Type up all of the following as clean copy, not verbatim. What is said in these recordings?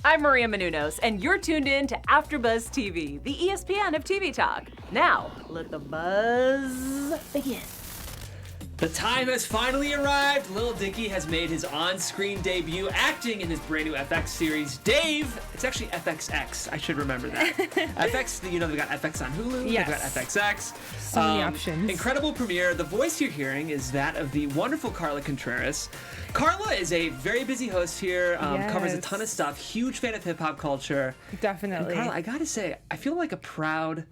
I'm Maria Menounos, and you're tuned in to AfterBuzz TV, the ESPN of TV talk. Now, let the buzz begin. The time has finally arrived. Lil Dicky has made his on-screen debut acting in his brand new FX series, Dave. It's actually FXX. I should remember that. FX, they've got FX on Hulu. Yes. They've got FXX. So many options. Incredible premiere. The voice you're hearing is that of the wonderful Karla Contreras. Karla is a very busy host here, covers a ton of stuff, huge fan of hip-hop culture. Definitely. And Karla, I gotta say, I feel like a proud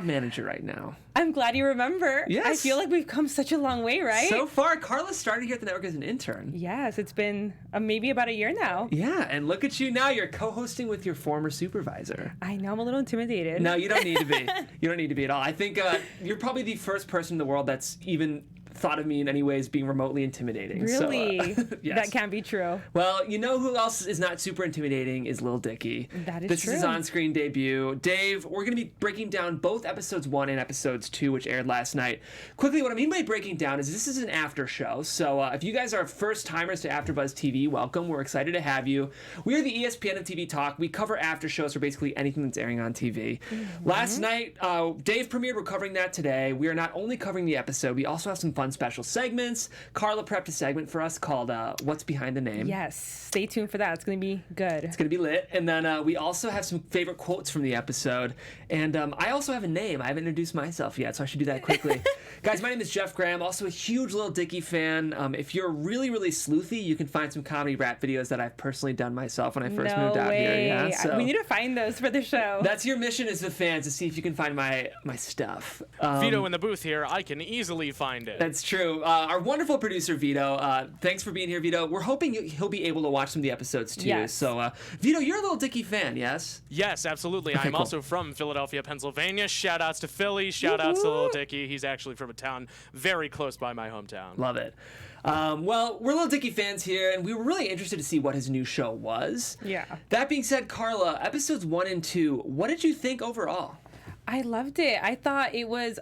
manager right now. I'm glad you remember. Yes. I feel like we've come such a long way, right? So far, Karla started here at the network as an intern. Yes, it's been maybe about a year now. Yeah, and look at you now. You're co-hosting with your former supervisor. I know, I'm a little intimidated. No, you don't need to be. You don't need to be at all. I think you're probably the first person in the world that's even thought of me in any way as being remotely intimidating. Really? So, yes. That can't be true. Well, you know who else is not super intimidating is Lil Dicky. That is This true. is his on-screen debut. Dave, we're going to be breaking down both episodes 1 and episodes 2, which aired last night. Quickly, what I mean by breaking down is this is an after show. So if you guys are first-timers to AfterBuzz TV, welcome. We're excited to have you. We are the ESPN of TV talk. We cover after shows for basically anything that's airing on TV. Mm-hmm. Last night, Dave premiered. We're covering that today. We are not only covering the episode, we also have some fun special segments. Karla prepped a segment for us called What's Behind the Name. Yes, stay tuned for that. It's going to be good. It's going to be lit. And then we also have some favorite quotes from the episode. And I also have a name. I haven't introduced myself yet, so I should do that quickly. Guys, my name is Jeff Graham, also a huge Lil Dicky fan. If you're really, really sleuthy, you can find some comedy rap videos that I've personally done myself when I first moved out here. Yeah, so we need to find those for the show. that's your mission as the fans, to see if you can find my stuff. Vito in the booth here. I can easily find it. That's true. Our wonderful producer, Vito. Thanks for being here, Vito. We're hoping he'll be able to watch some of the episodes, too. Yes. So, Vito, you're a Lil Dicky fan, yes? Yes, absolutely. Okay, I'm cool. also from Philadelphia, Pennsylvania. Shout outs to Philly. Shout outs to Lil Dicky. He's actually from a town very close by my hometown. Love it. Well, we're Lil Dicky fans here, and we were really interested to see what his new show was. Yeah. That being said, Karla, episodes 1 and 2, what did you think overall? I loved it. I thought it was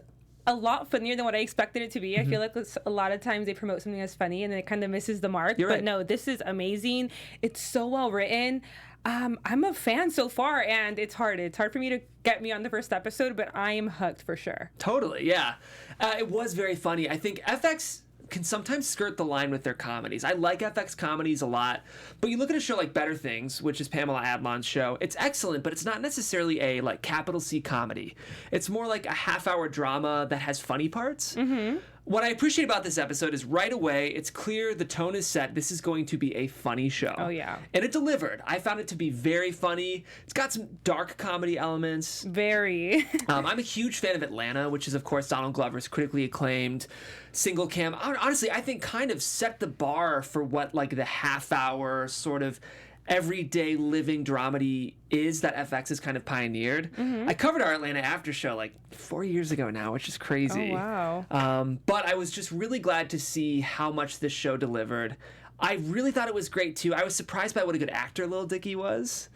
a lot funnier than what I expected it to be. I feel like a lot of times they promote something as funny and then it kind of misses the mark. You're right. But no, this is amazing. It's so well written. I'm a fan so far, and it's hard. It's hard for me to get me on the first episode, but I am hooked for sure. Totally, yeah. It was very funny. I think FX can sometimes skirt the line with their comedies. I like FX comedies a lot, but you look at a show like Better Things, which is Pamela Adlon's show. It's excellent, but it's not necessarily a capital C comedy. It's more like a half-hour drama that has funny parts. Mm-hmm. What I appreciate about this episode is right away, it's clear the tone is set. This is going to be a funny show. Oh, yeah. And it delivered. I found it to be very funny. It's got some dark comedy elements. Very. I'm a huge fan of Atlanta, which is, of course, Donald Glover's critically acclaimed single cam. Honestly, I think kind of set the bar for what the half-hour sort of everyday living dramedy is that FX has kind of pioneered. Mm-hmm. I covered our Atlanta after show 4 years ago now, which is crazy. Oh, wow. But I was just really glad to see how much this show delivered. I really thought it was great, too. I was surprised by what a good actor Lil Dicky was.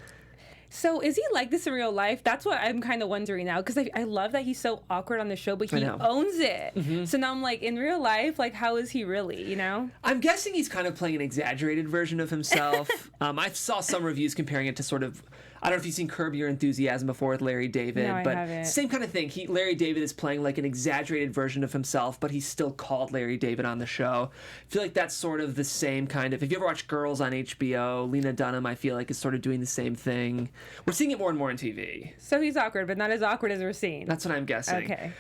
So is he like this in real life? That's what I'm kind of wondering now, because I love that he's so awkward on the show, but he owns it. Mm-hmm. So now I'm in real life, how is he really, you know? I'm guessing he's kind of playing an exaggerated version of himself. I saw some reviews comparing it to sort of, I don't know if you've seen Curb Your Enthusiasm before with Larry David, no, but I haven't. Same kind of thing. Larry David is playing an exaggerated version of himself, but he's still called Larry David on the show. I feel like that's sort of the same kind of, if you ever watch Girls on HBO, Lena Dunham, I feel like, is sort of doing the same thing. We're seeing it more and more on TV. So he's awkward, but not as awkward as we're seeing. That's what I'm guessing. Okay.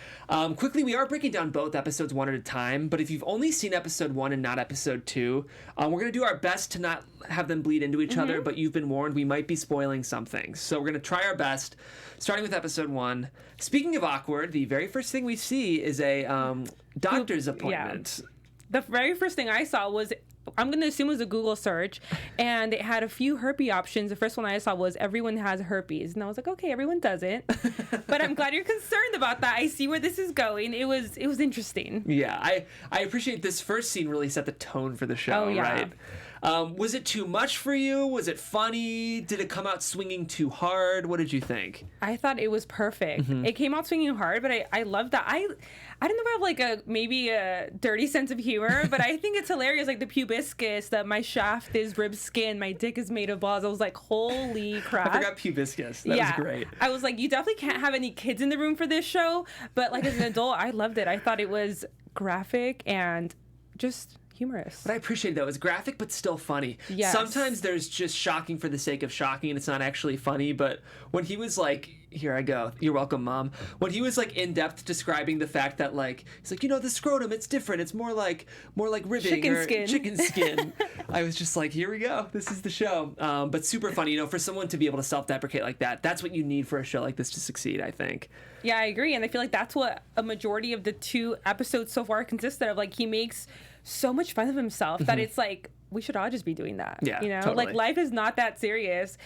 Quickly, we are breaking down both episodes one at a time, but if you've only seen episode 1 and not episode 2, we're going to do our best to not have them bleed into each other, but you've been warned we might be spoiling some things. So we're going to try our best, starting with episode 1. Speaking of awkward, the very first thing we see is a doctor's appointment. Yeah. The very first thing I saw was, I'm going to assume it was a Google search, and it had a few herpes options. The first one I saw was everyone has herpes. And I was like, okay, everyone doesn't. But I'm glad you're concerned about that. I see where this is going. It was interesting. Yeah, I appreciate this first scene really set the tone for the show, oh, yeah. right? Was it too much for you? Was it funny? Did it come out swinging too hard? What did you think? I thought it was perfect. It came out swinging hard, but I love that. I don't know if I have like maybe a dirty sense of humor, but I think it's hilarious. Like the pubiscus, that my shaft is rib skin, my dick is made of balls. I was like, holy crap. I forgot pubiscus. That was great. I was like, you definitely can't have any kids in the room for this show. But like as an adult, I loved it. I thought it was graphic and just humorous. But I appreciate that. It was graphic, but still funny. Yes. Sometimes there's just shocking for the sake of shocking, and it's not actually funny. But when he was like, here I go, you're welcome, Mom. When he was like in depth describing the fact that like, he's like, the scrotum, it's different. It's more like ribbing or chicken skin. I was just like, here we go. This is the show. But super funny, for someone to be able to self-deprecate like that, that's what you need for a show like this to succeed, I think. Yeah, I agree. And I feel like that's what a majority of the 2 episodes so far consisted of. Like he makes so much fun of himself that it's like, we should all just be doing that. Yeah, totally. Like life is not that serious.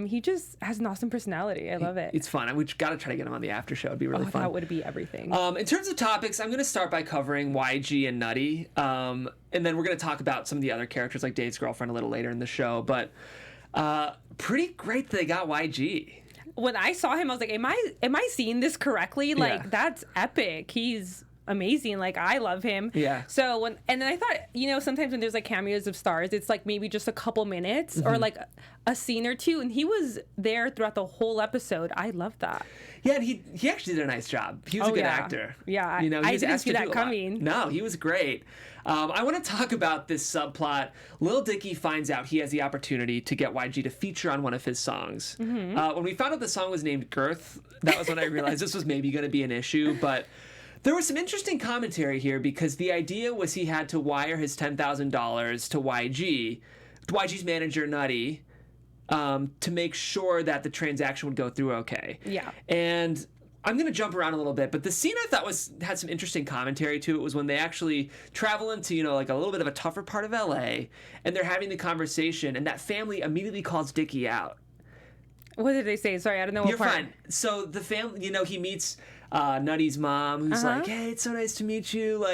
He just has an awesome personality. I love it. It's fun. We got to try to get him on the after show. It'd be really fun. That would be everything. In terms of topics, I'm going to start by covering YG and Nutty. And then we're going to talk about some of the other characters like Dave's girlfriend a little later in the show. But pretty great that they got YG. When I saw him, I was like, am I seeing this correctly? Like, that's epic. He's amazing. Like, I love him. Yeah. So and then I thought, sometimes when there's like cameos of stars, it's like maybe just a couple minutes or like a scene or two, and he was there throughout the whole episode. I love that. Yeah, and he actually did a nice job. He was a good actor. Yeah, I didn't see that coming. No, he was great. I want to talk about this subplot. Lil Dicky finds out he has the opportunity to get YG to feature on one of his songs. When we found out the song was named Girth, that was when I realized this was maybe going to be an issue, but there was some interesting commentary here because the idea was he had to wire his $10,000 to YG's manager, Nutty, to make sure that the transaction would go through okay. Yeah. And I'm going to jump around a little bit, but the scene I thought had some interesting commentary to it was when they actually travel into, like a little bit of a tougher part of LA, and they're having the conversation, and that family immediately calls Dicky out. What did they say? Sorry, I don't know what You're part. fine. So the family, he meets Nutty's mom, who's like, hey, it's so nice to meet you.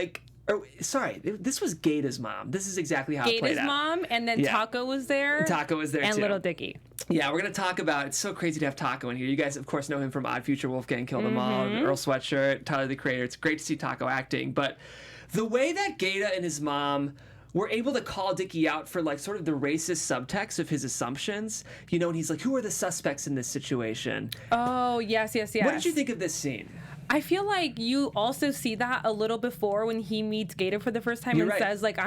This was Gaeta's mom. This is exactly how it played out. Gaeta's mom, and then Taco was there. Taco was there, and too. Little Dicky. Yeah, we're going to talk about, it's so crazy to have Taco in here. You guys, of course, know him from Odd Future, Wolfgang Killed Them All, Earl Sweatshirt, Tyler, the Creator. It's great to see Taco acting. But the way that Gaeta and his mom were able to call Dicky out for like sort of the racist subtext of his assumptions, and he's like, who are the suspects in this situation? Oh, yes. What did you think of this scene? I feel like you also see that a little before when he meets Gaeta for the first time. You're and right. says like,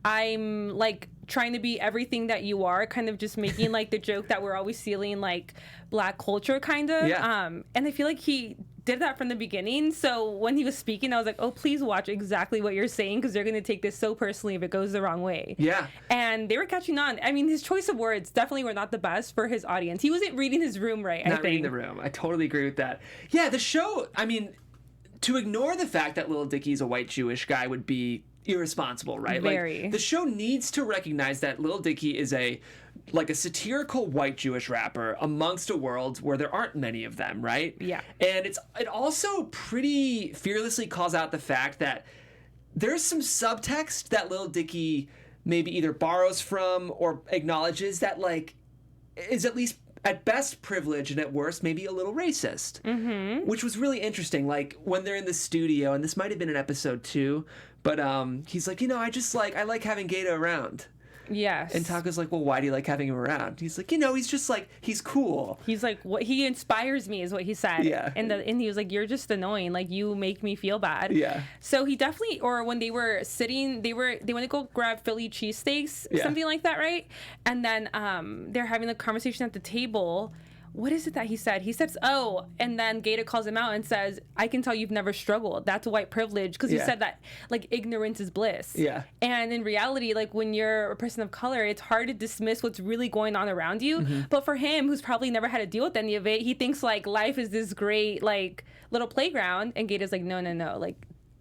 I'm like trying to be everything that you are, kind of just making like the joke that we're always stealing like Black culture kind of. Yeah. And I feel like he did that from the beginning. So when he was speaking, I was like, oh, please watch exactly what you're saying, because they're going to take this so personally if it goes the wrong way. Yeah. And they were catching on. I mean, his choice of words definitely were not the best for his audience. He wasn't reading his room right, I think. Not reading the room. I totally agree with that. Yeah, the show, I mean, to ignore the fact that Lil Dicky's a white Jewish guy would be irresponsible, right? Very. Like, the show needs to recognize that Lil Dicky is a satirical white Jewish rapper amongst a world where there aren't many of them, right? Yeah. And it also pretty fearlessly calls out the fact that there's some subtext that Lil Dicky maybe either borrows from or acknowledges that like is at least at best privileged and at worst maybe a little racist, which was really interesting. Like when they're in the studio, and this might have been in episode 2, but he's like, I like having Gaeta around. Yes. And Taco's like, well, why do you like having him around? He's like, he's just like, he's cool. He's like, what he inspires me is what he said. Yeah. And he was like, you're just annoying. Like, you make me feel bad. Yeah. So he definitely, or when they were sitting, they went to go grab Philly cheesesteaks, something like that, right? And then they're having a conversation at the table. What is it that he said? He says, oh, and then Gaeta calls him out and says, I can tell you've never struggled. That's white privilege. Because he said that, like, ignorance is bliss. Yeah. And in reality, like, when you're a person of color, it's hard to dismiss what's really going on around you. But for him, who's probably never had to deal with any of it, he thinks, like, life is this great, like, little playground. And Gaeta's like, no. Like,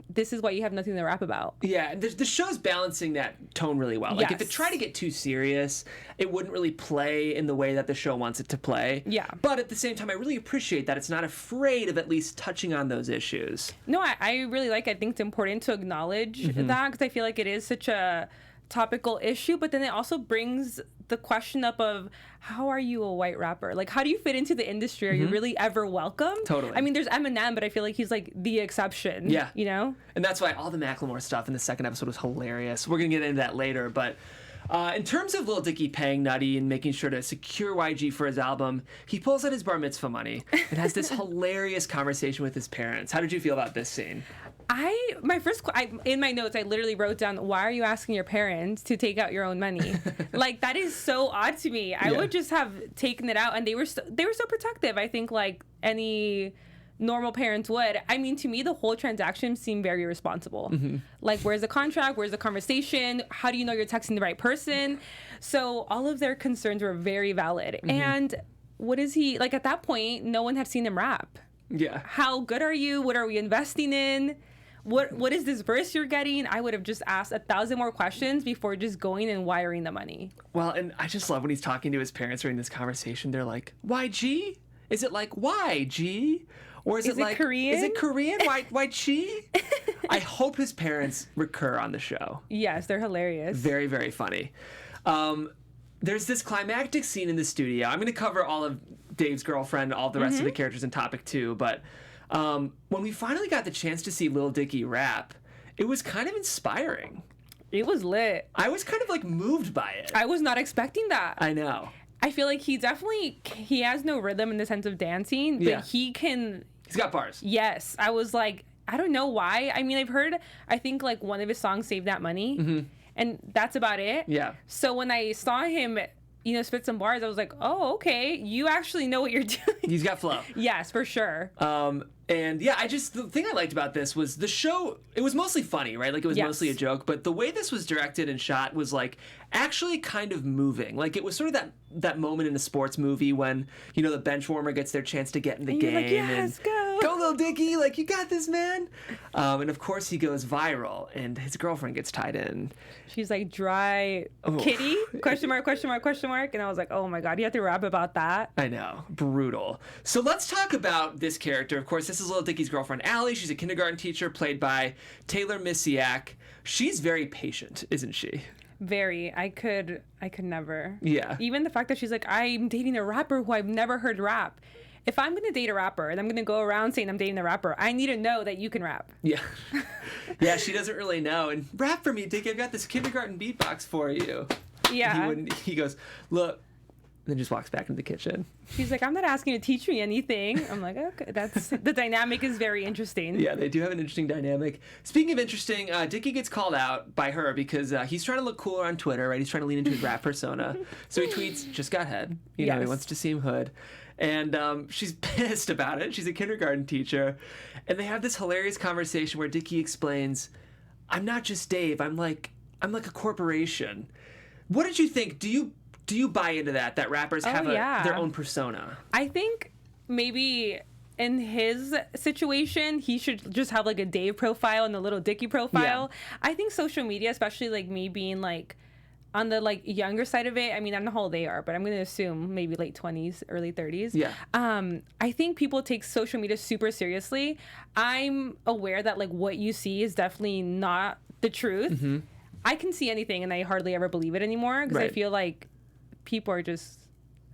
this is why you have nothing to rap about. Yeah, the show's balancing that tone really well. Like, if it tried to get too serious, it wouldn't really play in the way that the show wants it to play. Yeah. But at the same time, I really appreciate that it's not afraid of at least touching on those issues. No, I really like it. I think it's important to acknowledge that, because I feel like it is such a topical issue, but then it also brings the question up of, how are you a white rapper? Like, how do you fit into the industry? Are you really ever welcome? Totally. I mean, there's Eminem, but I feel like he's like the exception. Yeah. You know? And that's why all the Macklemore stuff in the second episode was hilarious. We're going to get into that later, but in terms of Lil Dicky paying Nutty and making sure to secure YG for his album, he pulls out his bar mitzvah money and has this hilarious conversation with his parents. How did you feel about this scene? In my notes, I literally wrote down, why are you asking your parents to take out your own money? Like, that is so odd to me. I would just have taken it out, and they were so protective. I think like any normal parents would. I mean, to me, the whole transaction seemed very responsible. Like, where's the contract? Where's the conversation? How do you know you're texting the right person? So all of their concerns were very valid. And what is he, like, at that point, no one had seen him rap. Yeah. How good are you? What are we investing in? What is this verse you're getting? I would have just asked 1,000 more questions before just going and wiring the money. Well, and I just love when he's talking to his parents during this conversation. They're like, YG? Is it like YG? Or is it like Korean? Is it Korean? YG? I hope his parents recur on the show. Yes, they're hilarious. Very, very funny. There's this climactic scene in the studio. I'm going to cover all of Dave's girlfriend, all the rest of the characters in topic 2, but when we finally got the chance to see Lil Dicky rap, it was kind of inspiring. It was lit. I was kind of like moved by it. I was not expecting that. I know. I feel like he has no rhythm in the sense of dancing, but he can. He's got bars. Yes. I was like, I don't know why. I mean, I think like one of his songs, Save That Money, and that's about it. Yeah. So when I saw him, spit some bars, I was like, oh, okay, you actually know what you're doing. He's got flow. Yes, for sure. And yeah, the thing I liked about this was the show, it was mostly funny, right? Like, it was mostly a joke, but the way this was directed and shot was like actually kind of moving. Like, it was sort of that moment in a sports movie when, the bench warmer gets their chance to get in the game. Like, yes, Go Lil Dicky, like, you got this, man. And of course he goes viral and his girlfriend gets tied in. She's like, dry kitty? Question mark, question mark, question mark. And I was like, oh my God, you have to rap about that. I know. Brutal. So let's talk about this character. Of course, this is Lil Dicky's girlfriend, Allie. She's a kindergarten teacher played by Taylor Misiak. She's very patient, isn't she? Very. I could never. Yeah. Even the fact that she's like, I'm dating a rapper who I've never heard rap. If I'm going to date a rapper and I'm going to go around saying I'm dating a rapper, I need to know that you can rap. Yeah. Yeah, she doesn't really know. And rap for me, Dicky. I've got this kindergarten beatbox for you. Yeah. He goes, look, and then just walks back into the kitchen. She's like, I'm not asking you to teach me anything. I'm like, okay, the dynamic is very interesting. Yeah, they do have an interesting dynamic. Speaking of interesting, Dicky gets called out by her because he's trying to look cooler on Twitter, right? He's trying to lean into his rap persona. So he tweets, just got head. He wants to seem hood. And she's pissed about it. She's a kindergarten teacher. And they have this hilarious conversation where Dicky explains, I'm not just Dave. I'm like a corporation. What did you think? Do you buy into that rappers have their own persona? I think maybe in his situation, he should just have like a Dave profile and a Lil Dicky profile. Yeah. I think social media, especially like me being like on the like younger side of it, I mean, I don't know how old they are, but I'm going to assume maybe late 20s, early 30s. Yeah. I think people take social media super seriously. I'm aware that like what you see is definitely not the truth. Mm-hmm. I can see anything and I hardly ever believe it anymore because I feel like people are just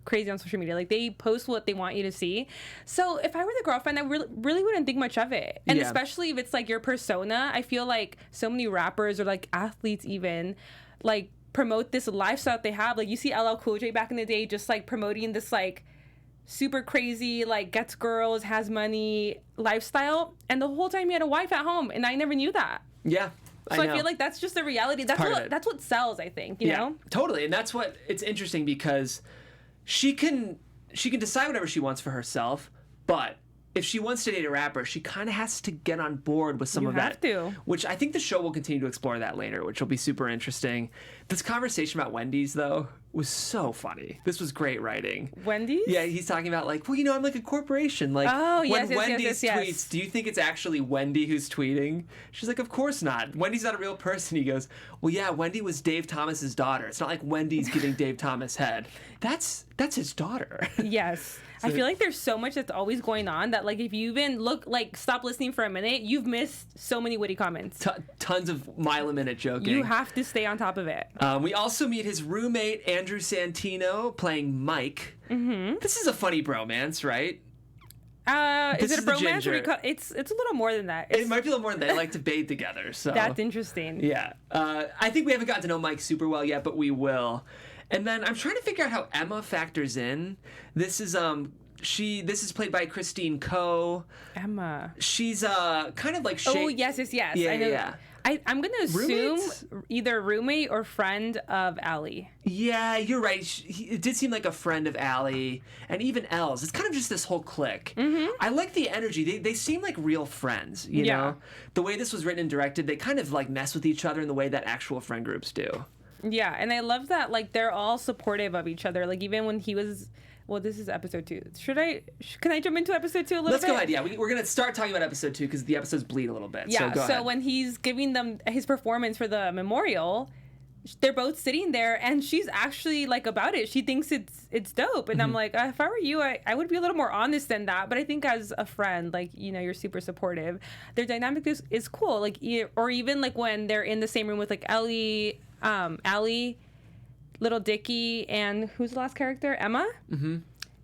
crazy on social media. Like, they post what they want you to see. So if I were the girlfriend, I really wouldn't think much of it. And especially if it's like your persona, I feel like so many rappers or like athletes even like promote this lifestyle that they have. Like, you see LL Cool J back in the day just like promoting this like super crazy, like gets girls, has money lifestyle. And the whole time he had a wife at home and I never knew that. Yeah. So I feel like that's just the reality. That's what sells, I think, you know? Totally. And that's what it's interesting because she can decide whatever she wants for herself, but if she wants to date a rapper, she kind of has to get on board with some of that. You have to. Which I think the show will continue to explore that later, which will be super interesting. This conversation about Wendy's, though, was so funny. This was great writing. Wendy's? Yeah, he's talking about like, well, I'm like a corporation. Like, when Wendy's tweets, do you think it's actually Wendy who's tweeting? She's like, of course not. Wendy's not a real person. He goes, well, yeah, Wendy was Dave Thomas's daughter. It's not like Wendy's giving Dave Thomas head. That's his daughter. Yes. I feel like there's so much that's always going on that, like, if you even stop listening for a minute, you've missed so many witty comments. Tons of mile-a-minute joking. You have to stay on top of it. We also meet his roommate, Andrew Santino, playing Mike. Mm-hmm. This is a funny bromance, right? Is it a bromance? It's a little more than that. It might be a little more than that. They like to bathe together. So that's interesting. Yeah. I think we haven't gotten to know Mike super well yet, but we will. And then I'm trying to figure out how Emma factors in. This is this is played by Christine Coe. Emma. She's kind of like Oh, yes. Yeah, I know. Yeah. I'm going to assume either roommate or friend of Allie. Yeah, you're right. It did seem like a friend of Allie and even Els. It's kind of just this whole clique. Mm-hmm. I like the energy. They seem like real friends, you know? The way this was written and directed, they kind of like mess with each other in the way that actual friend groups do. Yeah, and I love that like they're all supportive of each other. Like even when he was... Well, this is episode 2. Can I jump into episode 2 a little bit? Let's go ahead. Yeah, we're going to start talking about episode 2 because the episodes bleed a little bit. Yeah, so go ahead. When he's giving them his performance for the memorial, they're both sitting there and she's actually like about it. She thinks it's dope. And I'm like, if I were you, I would be a little more honest than that. But I think as a friend, like, you're super supportive. Their dynamic is cool. Like, or even like when they're in the same room with like Allie, Lil Dicky, and who's the last character? Emma? Mm-hmm.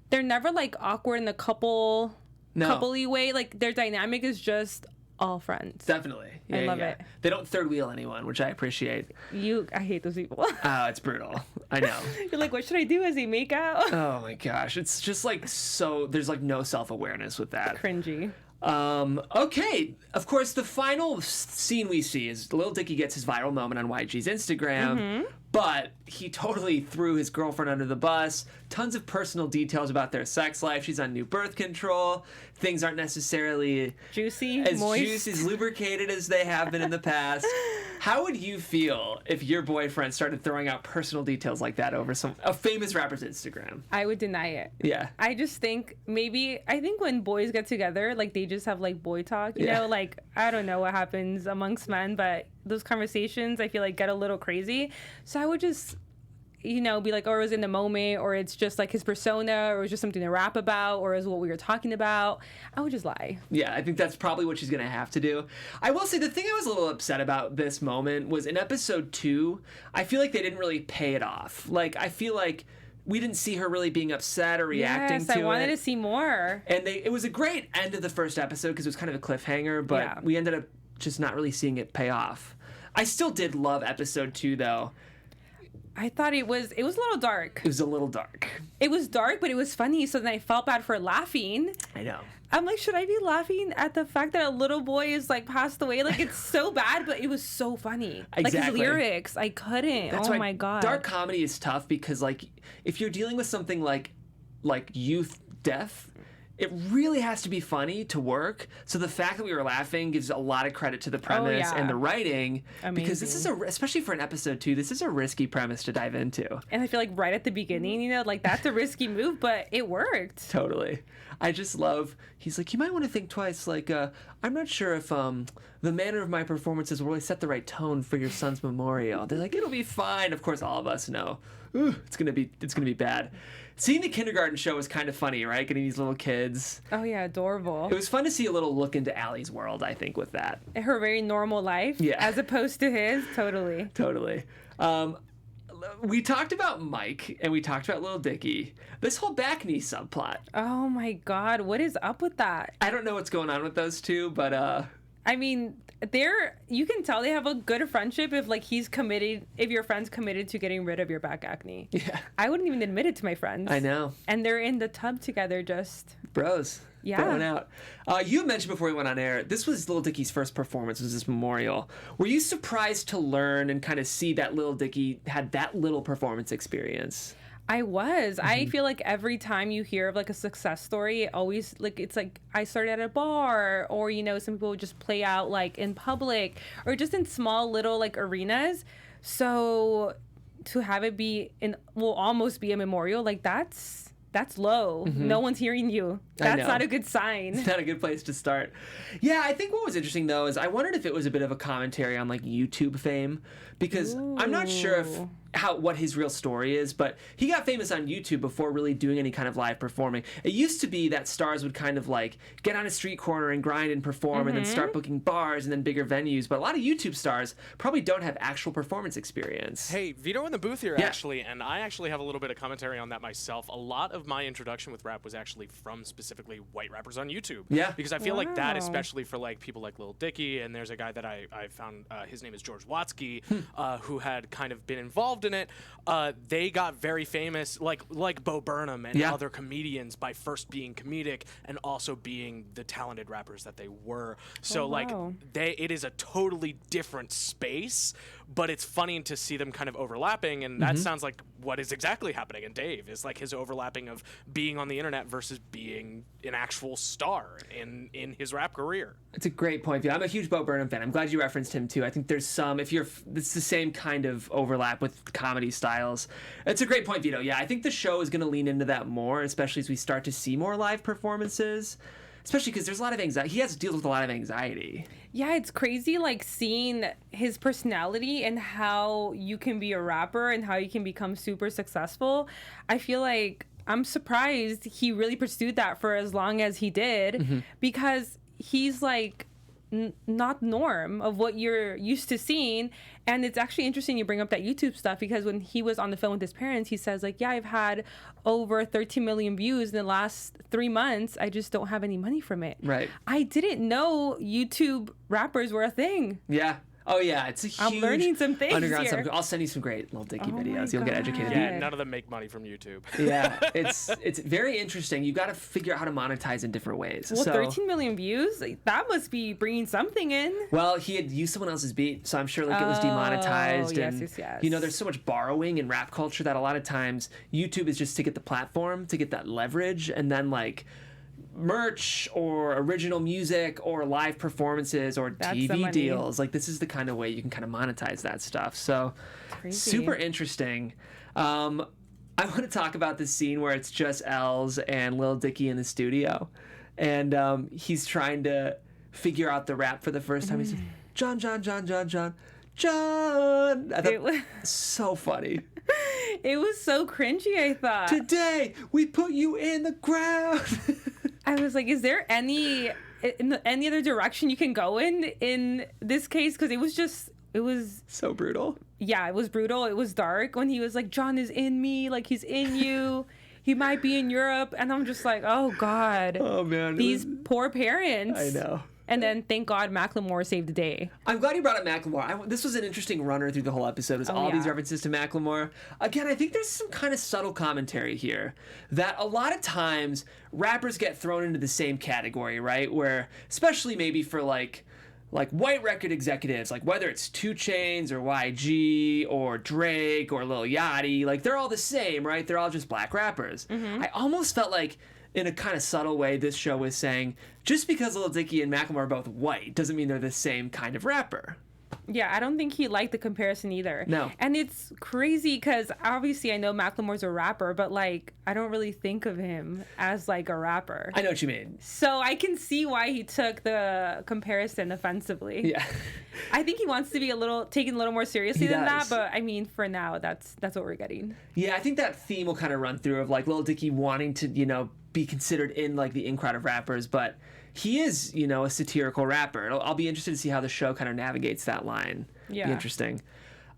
They're never, like, awkward in the coupley way. Like, their dynamic is just all friends. Definitely. Yeah, I love it. They don't third wheel anyone, which I appreciate. I hate those people. Oh, it's brutal. I know. You're like, what should I do as they make out? Oh, my gosh. It's just, like, there's, like, no self-awareness with that. Cringy. Okay. Of course, the final scene we see is Lil Dicky gets his viral moment on YG's Instagram, but he totally threw his girlfriend under the bus. Tons of personal details about their sex life. She's on new birth control. Things aren't necessarily moist, juicy, as lubricated as they have been in the past. How would you feel if your boyfriend started throwing out personal details like that over a famous rapper's Instagram? I would deny it. Yeah. I just think I think when boys get together, like they just have like boy talk, you know, like I don't know what happens amongst men, but those conversations I feel like get a little crazy. So I would just, be like, or it was in the moment, or it's just like his persona, or it was just something to rap about, or is what we were talking about. I would just lie. Yeah, I think that's probably what she's going to have to do. I will say the thing I was a little upset about this moment was in episode 2, I feel like they didn't really pay it off. Like, I feel like we didn't see her really being upset or reacting to it. Yes, I wanted to see more. And it was a great end of the first episode because it was kind of a cliffhanger, but we ended up just not really seeing it pay off. I still did love episode 2, though. I thought it was a little dark. It was a little dark. It was dark, but it was funny, so then I felt bad for laughing. I know. I'm like, should I be laughing at the fact that a little boy is like passed away? Like, it's so bad, but it was so funny. Exactly. Like his lyrics, I couldn't. That's oh why my god. Dark comedy is tough because like if you're dealing with something like youth death, it really has to be funny to work. So the fact that we were laughing gives a lot of credit to the premise and the writing. Amazing. Because this is especially for an episode 2, this is a risky premise to dive into. And I feel like right at the beginning, like that's a risky move, but it worked. Totally. I just love, he's like, you might want to think twice. Like, I'm not sure if the manner of my performances will really set the right tone for your son's memorial. They're like, it'll be fine. Of course, all of us know. Ooh, it's gonna be bad. Seeing the kindergarten show was kind of funny, right? Getting these little kids. Oh yeah, adorable. It was fun to see a little look into Allie's world, I think, with that. Her very normal life, as opposed to his. Totally. Totally. We talked about Mike and we talked about Lil Dicky. This whole back knee subplot. Oh my god, what is up with that? I don't know what's going on with those two, but I mean, you can tell they have a good friendship if like if your friend's committed to getting rid of your back acne. Yeah. I wouldn't even admit it to my friends. I know. And they're in the tub together just bros. Yeah. Going out. You mentioned before we went on air, this was Lil Dicky's first performance, was this memorial. Were you surprised to learn and kind of see that Lil Dicky had that little performance experience? I was. Mm-hmm. I feel like every time you hear of like a success story, it always it's like I started at a bar, or some people would just play out like in public or just in small little like arenas. So to have it be will almost be a memorial, like that's low. No one's hearing you. That's not a good sign. It's not a good place to start. Yeah, I think what was interesting though is I wondered if it was a bit of a commentary on like YouTube fame, because I'm not sure what his real story is, but he got famous on YouTube before really doing any kind of live performing. It used to be that stars would kind of like get on a street corner and grind and perform and then start booking bars and then bigger venues, but a lot of YouTube stars probably don't have actual performance experience. Hey, Vito in the booth here, actually, and I actually have a little bit of commentary on that myself. A lot of my introduction with rap was actually from specifically white rappers on YouTube. Yeah. Because I feel like that, especially for like people like Lil Dicky, and there's a guy that I found, his name is George Watsky, who had kind of been involved in it. They got very famous, like Bo Burnham and other comedians, by first being comedic and also being the talented rappers that they were. So it is a totally different space, but it's funny to see them kind of overlapping, and that sounds like what is exactly happening in Dave, is like his overlapping of being on the internet versus being an actual star in his rap career. It's a great point. I'm a huge Bo Burnham fan. I'm glad you referenced him too. I think there's some, it's the same kind of overlap with comedy styles. It's a great point, Vito. Yeah, I think the show is going to lean into that more, especially as we start to see more live performances, especially because there's a lot of anxiety. He has to deal with a lot of anxiety. Yeah, it's crazy, like, seeing his personality and how you can be a rapper and how you can become super successful. I feel like I'm surprised he really pursued that for as long as he did, because he's like not norm of what you're used to seeing. And it's actually interesting you bring up that YouTube stuff, because when he was on the phone with his parents, he says like, yeah, I've had over 13 million views in the last 3 months. I just don't have any money from it. Right. I didn't know YouTube rappers were a thing. Yeah. Oh yeah, it's a huge. I'm learning some things underground here. I'll send you some great Lil Dicky Oh my videos. You'll get educated. Yeah, none of them make money from YouTube. Yeah, it's very interesting. You got to figure out how to monetize in different ways. Well, so, 13 million views, like, that must be bringing something in. Well, he had used someone else's beat, so I'm sure like it was demonetized. And yes. you know, there's so much borrowing in rap culture that a lot of times YouTube is just to get the platform, to get that leverage, and then like merch or original music or live performances or TV deals. Like, this is the kind of way you can kind of monetize that stuff. So super interesting. I want to talk about this scene where it's just Els and Lil Dicky in the studio, and he's trying to figure out the rap for the first time. He's like, John. I thought it was so funny. It was so cringy, I thought. Today we put you in the ground. I was like, is there any other direction you can go in this case? Because it was so brutal. Yeah, it was brutal. It was dark when he was like, John is in me, like he's in you. He might be in Europe. And I'm just like, oh God. Oh man. These poor parents. I know. And then thank God Macklemore saved the day. I'm glad you brought up Macklemore. This was an interesting runner through the whole episode. Was all these references to Macklemore. Again, I think there's some kind of subtle commentary here that a lot of times rappers get thrown into the same category, right? Where, especially maybe for like white record executives, like whether it's 2 Chainz or YG or Drake or Lil Yachty, like they're all the same, right? They're all just black rappers. I almost felt like, in a kind of subtle way, this show was saying, just because Lil Dicky and Macklemore are both white doesn't mean they're the same kind of rapper. Yeah, I don't think he liked the comparison either. No. And it's crazy because obviously I know Macklemore's a rapper, but like I don't really think of him as like a rapper. I know what you mean. So I can see why he took the comparison offensively. Yeah. I think he wants to be taken a little more seriously than that, but I mean, for now, that's what we're getting. Yeah, I think that theme will kind of run through of like Lil Dicky wanting to, you know, be considered in like the in crowd of rappers, but he is, you know, a satirical rapper. I'll be interested to see how the show kind of navigates that line. Yeah. Be interesting.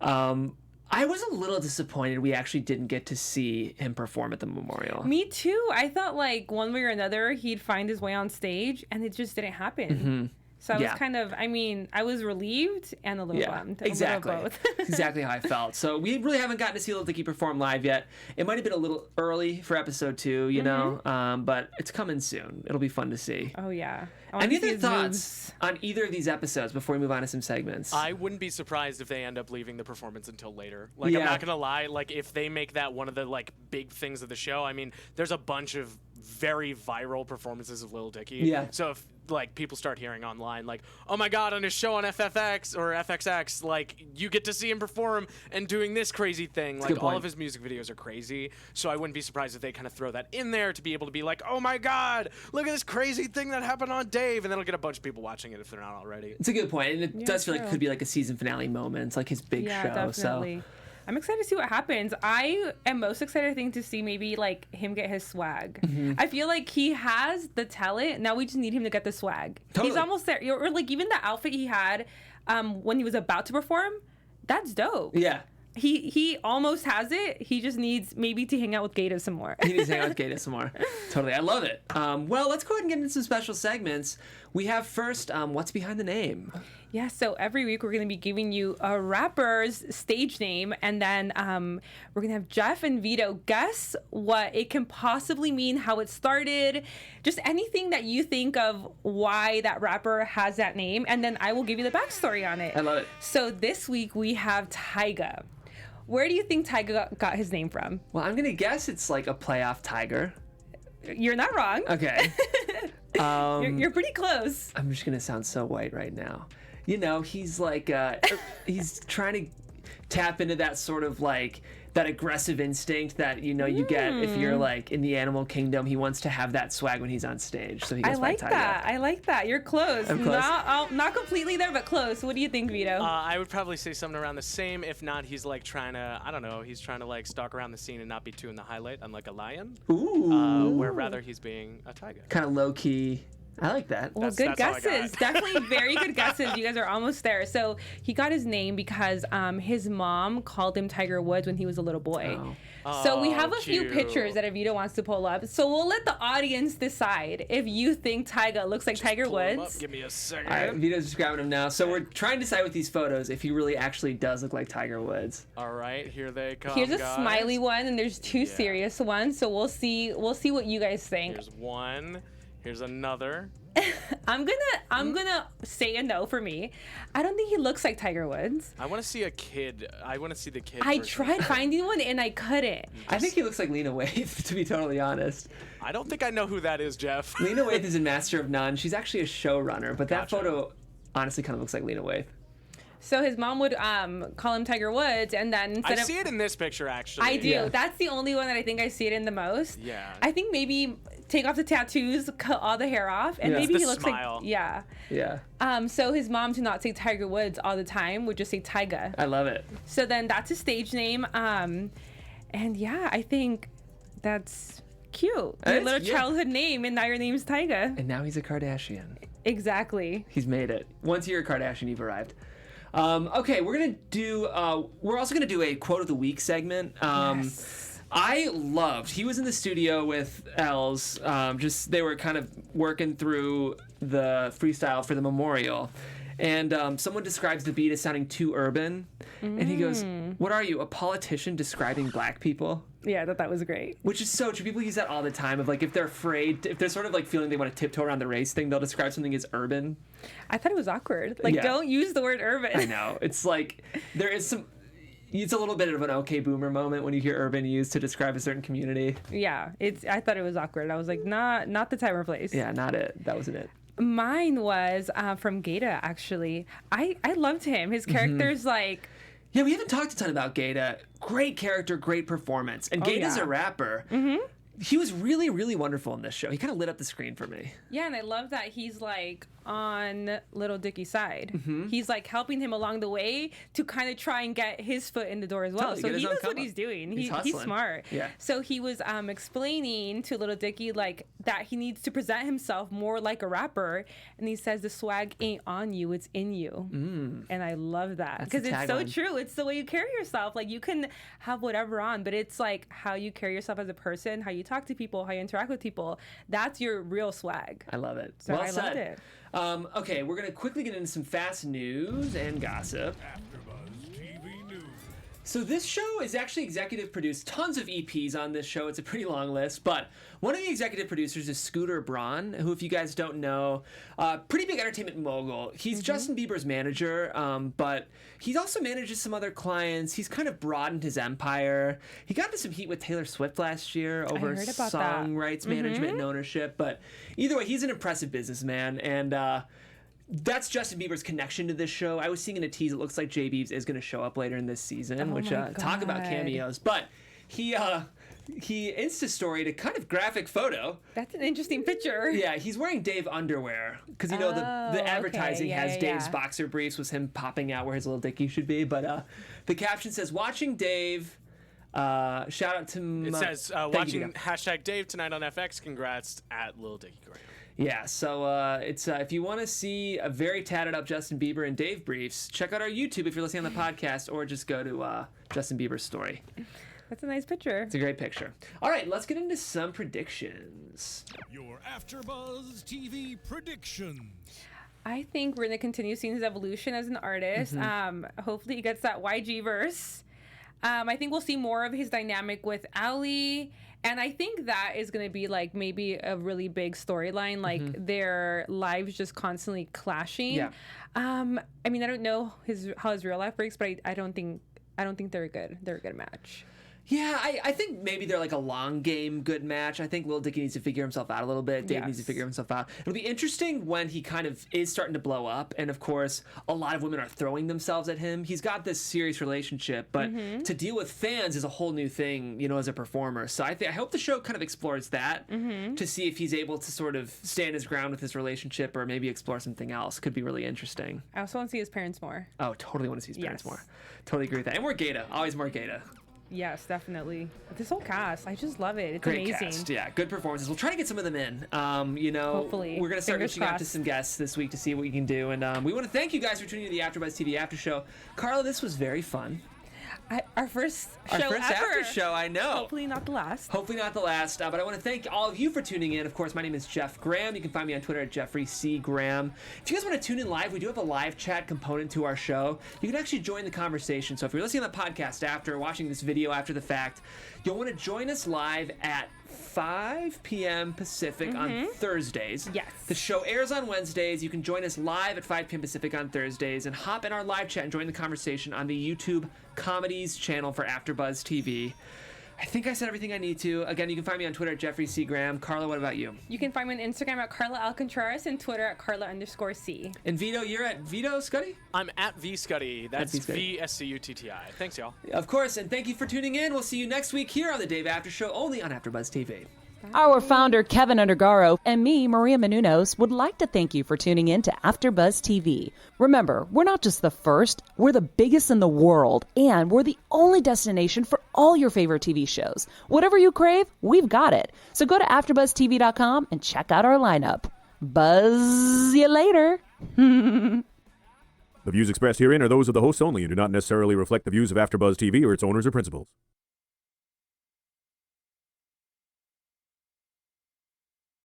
I was a little disappointed we actually didn't get to see him perform at the memorial. Me too. I thought like one way or another he'd find his way on stage, and it just didn't happen. So I was kind of, I mean, I was relieved and a little bummed. Exactly. A little both. Exactly how I felt. So we really haven't gotten to see Lil Dicky perform live yet. It might have been a little early for episode 2, you know, but it's coming soon. It'll be fun to see. Oh, yeah. Any other thoughts on either of these episodes before we move on to some segments? I wouldn't be surprised if they end up leaving the performance until later. Like, I'm not going to lie. Like, if they make that one of the, like, big things of the show, I mean, there's a bunch of very viral performances of Lil Dicky. Yeah. So if like people start hearing online like, oh my god, on his show on FFX or FXX, like you get to see him perform and doing this crazy thing. Like all of his music videos are crazy, so I wouldn't be surprised if they kind of throw that in there to be able to be like, oh my god, look at this crazy thing that happened on Dave, and that'll get a bunch of people watching it if they're not already. It's a good point, and it does feel like it could be like a season finale moment. It's like his big show. Definitely. So I'm excited to see what happens. I am most excited, I think, to see maybe like him get his swag. I feel like he has the talent. Now we just need him to get the swag. Totally. He's almost there. Or like even the outfit he had when he was about to perform, that's dope. Yeah. He almost has it. He just needs maybe to hang out with Gata some more. He needs to hang out with Gata some more. Totally. I love it. Well, let's go ahead and get into some special segments. We have first, what's behind the name? Yeah, so every week we're going to be giving you a rapper's stage name, and then we're going to have Jeff and Vito guess what it can possibly mean, how it started, just anything that you think of why that rapper has that name, and then I will give you the backstory on it. I love it. So this week we have Tyga. Where do you think Tyga got his name from? Well, I'm going to guess it's like a playoff tiger. You're not wrong. Okay. You're pretty close. I'm just going to sound so white right now. You know, he's like, he's trying to tap into that sort of like, that aggressive instinct that, you know, you get if you're like in the animal kingdom. He wants to have that swag when he's on stage. So he goes by Tyga. I like that. You're close. I'm close. Not completely there, but close. What do you think, Vito? I would probably say something around the same. If not, he's like trying to, I don't know, he's trying to like stalk around the scene and not be too in the highlight, unlike a lion. Ooh. Where rather he's being a tiger. Kind of low key. I like that. Well, good guesses. Definitely very good guesses. You guys are almost there. So he got his name because his mom called him Tiger Woods when he was a little boy. Oh. So we have a few cute. pictures that Vito wants to pull up. So we'll let the audience decide if you think Tyga looks like Tiger Pull him Woods. up. Give me a second. All right, Vito's just grabbing him now. So we're trying to decide with these photos if he really actually does look like Tiger Woods. All right, here they come. Here's a guys. smiley one, and there's two serious ones. So we'll see what you guys think. Here's one. Here's another. I'm gonna say a no for me. I don't think he looks like Tiger Woods. I want to see a kid. I want to see the kid. I version. tried finding one and I couldn't. I think he looks like Lena Waithe, to be totally honest. I don't think I know who that is, Jeff. Lena Waithe is in Master of None. She's actually a showrunner, but that Gotcha. photo honestly kind of looks like Lena Waithe. So his mom would call him Tiger Woods, and then instead I of see it in this picture, actually. I do. Yeah. That's the only one that I think I see it in the most. Yeah. I think maybe take off the tattoos, cut all the hair off, and Yeah. maybe The he looks smile. like yeah. Yeah, So his mom to not say Tiger Woods all the time would just say Tyga. I love it. So then that's his stage name. And yeah, I think that's cute. Your It's- little yeah. childhood name, and now your name's Tyga. And now he's a Kardashian. Exactly. He's made it. Once you're a Kardashian, you've arrived. Okay, we're gonna do. We're also gonna do a quote of the week segment. Yes. I loved. He was in the studio with Els. Just they were kind of working through the freestyle for the memorial, and someone describes the beat as sounding too urban, and he goes, "What are you, a politician describing black people?" Yeah, I thought that was great. Which is so true. People use that all the time. Of like, if they're afraid, if they're sort of like feeling they want to tiptoe around the race thing, they'll describe something as urban. I thought it was awkward. Like, Yeah. don't use the word urban. I know. It's like there is some. It's a little bit of an okay boomer moment when you hear urban used to describe a certain community. Yeah, I thought it was awkward. I was like, not the time or place. Yeah, not it. That wasn't it. Mine was from Gata, actually. I loved him. His character's like, Yeah, we haven't talked a ton about Gata. Great character, great performance. And Gata's yeah. a rapper. Mm-hmm. He was really, really wonderful in this show. He kind of lit up the screen for me. yeah, and I love that he's like on Lil Dicky's side. Mm-hmm. He's like helping him along the way to kind of try and get his foot in the door as well. Totally, So get his he own knows come what up. he's doing. He's He's hustling. smart. Yeah. So he was explaining to Lil Dicky like that he needs to present himself more like a rapper, and he says the swag ain't on you, it's in you. And I love that That's because the it's so tagline. true. It's the way you carry yourself. Like you can have whatever on, but it's like how you carry yourself as a person, how you talk to people, how you interact with people. That's your real swag. I love it. So well I said. loved it. Okay, we're going to quickly get into some fast news and gossip. AfterBuzz TV News. So this show is actually executive produced. Tons of EPs on this show. It's a pretty long list, but one of the executive producers is Scooter Braun, who, if you guys don't know, pretty big entertainment mogul. He's Justin Bieber's manager, but he also manages some other clients. He's kind of broadened his empire. He got into some heat with Taylor Swift last year over song rights management and ownership, but either way, he's an impressive businessman, and that's Justin Bieber's connection to this show. I was seeing in a tease, it looks like J. Biebs is going to show up later in this season, which talk about cameos. But he Insta-storied a kind of graphic photo. That's an interesting picture. Yeah, he's wearing Dave underwear because, you know, the advertising has Dave's boxer briefs with him popping out where his Lil Dicky should be. But the caption says, watching Dave... shout out to... It says, watching hashtag Dave tonight on FX. Congrats at Lil Dicky Graham. Yeah, so it's if you want to see a very tatted up Justin Bieber and Dave briefs, check out our YouTube if you're listening on the podcast, or just go to Justin Bieber's story. That's a nice picture. It's a great picture. All right, let's get into some predictions. Your AfterBuzz TV predictions. I think we're going to continue seeing his evolution as an artist. Hopefully he gets that YG verse. I think we'll see more of his dynamic with Ali. And I think that is going to be like maybe a really big storyline, like their lives just constantly clashing. Yeah. I mean, I don't know how his real life breaks, but I don't think they're good. They're a good match. Yeah, I think maybe they're like a long game good match. I think Lil Dicky needs to figure himself out a little bit. Dave needs to figure himself out. It'll be interesting when he kind of is starting to blow up. And of course, a lot of women are throwing themselves at him. He's got this serious relationship, but to deal with fans is a whole new thing, you know, as a performer. So I hope the show kind of explores that to see if he's able to sort of stand his ground with his relationship or maybe explore something else. Could be really interesting. I also want to see his parents more. Oh, totally want to see his parents more. Totally agree with that. And more Gata. Always more Gata. Yes, definitely. This whole cast, I just love it. It's Great amazing. Cast. Yeah, good performances. We'll try to get some of them in. You know, hopefully. We're gonna start Fingers reaching out to crossed. some guests this week to see what we can do. And we want to thank you guys for tuning in to the AfterBuzz TV After Show. Karla, this was very fun. Our first show Our first ever. After Show, I know. Hopefully not the last. Hopefully not the last, but I want to thank all of you for tuning in. Of course, my name is Jeff Graham. You can find me on Twitter at Jeffrey C. Graham. If you guys want to tune in live, we do have a live chat component to our show. You can actually join the conversation. So if you're listening to the podcast after, watching this video after the fact, you'll want to join us live at 5 p.m. Pacific on Thursdays. Yes. The show airs on Wednesdays. You can join us live at 5 p.m. Pacific on Thursdays and hop in our live chat and join the conversation on the YouTube Comedies channel for AfterBuzz TV. I think I said everything I need to. Again, you can find me on Twitter at Jeffrey C. Graham. Karla, what about you? You can find me on Instagram at Karla L. Contreras and Twitter at Karla_C. And Vito, you're at Vito Scuddy? I'm at VScuddy. That's VScuddy. VSCUTTI. Thanks, y'all. Of course, and thank you for tuning in. We'll see you next week here on the Dave After Show, only on AfterBuzz TV. Our founder, Keven Undergaro, and me, Maria Menounos, would like to thank you for tuning in to AfterBuzz TV. Remember, we're not just the first, we're the biggest in the world, and we're the only destination for all your favorite TV shows. Whatever you crave, we've got it. So go to AfterBuzzTV.com and check out our lineup. Buzz you later. The views expressed herein are those of the hosts only and do not necessarily reflect the views of AfterBuzz TV or its owners or principals.